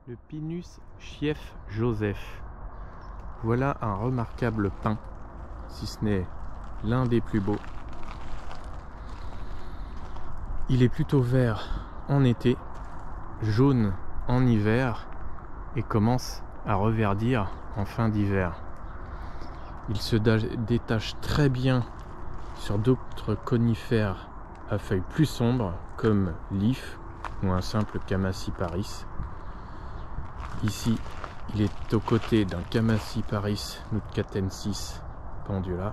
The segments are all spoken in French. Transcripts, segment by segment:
Le Pinus Chief Joseph. Voilà un remarquable pin, si ce n'est l'un des plus beaux. Il est plutôt vert en été, jaune en hiver et commence à reverdir en fin d'hiver. Il se détache très bien sur d'autres conifères à feuilles plus sombres comme l'if ou un simple Chamaecyparis. Ici, il est aux côtés d'un Chamaecyparis nootkatensis pendula.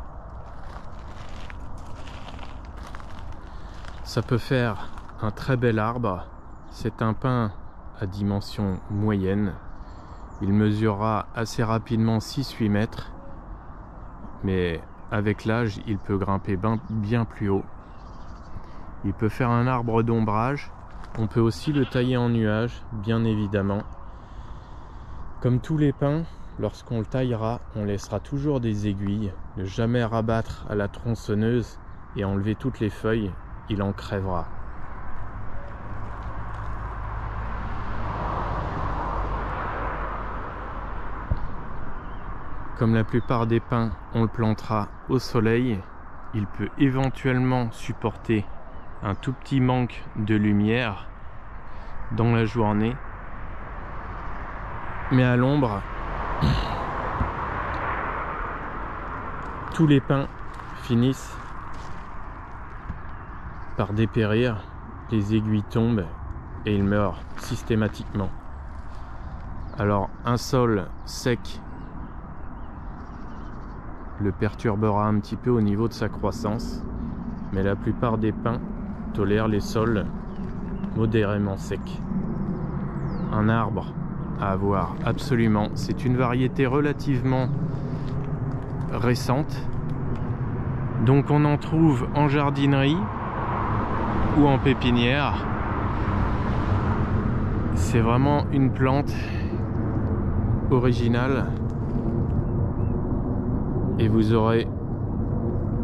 Ça peut faire un très bel arbre. C'est un pin à dimension moyenne. Il mesurera assez rapidement 6-8 mètres. Mais avec l'âge, il peut grimper bien plus haut. Il peut faire un arbre d'ombrage. On peut aussi le tailler en nuage, bien évidemment. Comme tous les pins, lorsqu'on le taillera, on laissera toujours des aiguilles. Ne jamais rabattre à la tronçonneuse et enlever toutes les feuilles, il en crèvera. Comme la plupart des pins, on le plantera au soleil. Il peut éventuellement supporter un tout petit manque de lumière dans la journée. Mais à l'ombre, tous les pins finissent par dépérir, les aiguilles tombent et ils meurent systématiquement. Alors un sol sec le perturbera un petit peu au niveau de sa croissance, mais la plupart des pins tolèrent les sols modérément secs. Un arbre à avoir absolument, c'est une variété relativement récente, donc on en trouve en jardinerie ou en pépinière. C'est vraiment une plante originale et vous aurez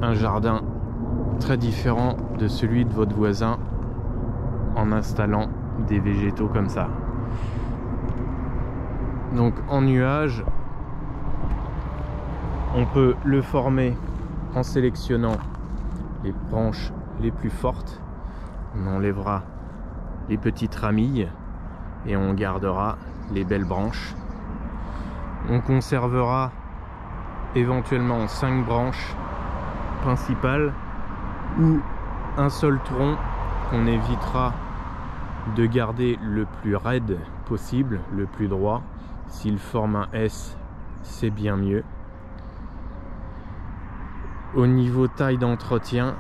un jardin très différent de celui de votre voisin en installant des végétaux comme ça. Donc en nuage, on peut le former en sélectionnant les branches les plus fortes. On enlèvera les petites ramilles et on gardera les belles branches. On conservera éventuellement 5 branches principales ou un seul tronc qu'on évitera de garder le plus raide possible, le plus droit. S'il forme un S, c'est bien mieux. Au niveau taille d'entretien,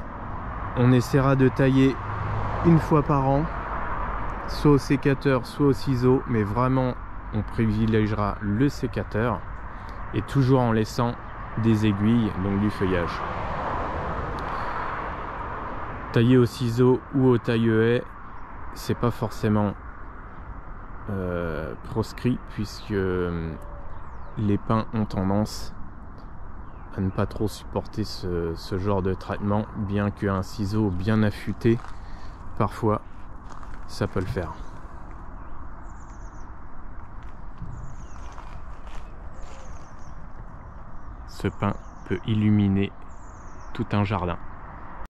on essaiera de tailler une fois par an, soit au sécateur, soit au ciseau, mais vraiment on privilégiera le sécateur et toujours en laissant des aiguilles, donc du feuillage. Tailler au ciseau ou au taille-haie, c'est pas forcément proscrit, puisque les pins ont tendance à ne pas trop supporter ce genre de traitement, bien qu'un ciseau bien affûté, parfois ça peut le faire. Ce pin peut illuminer tout un jardin.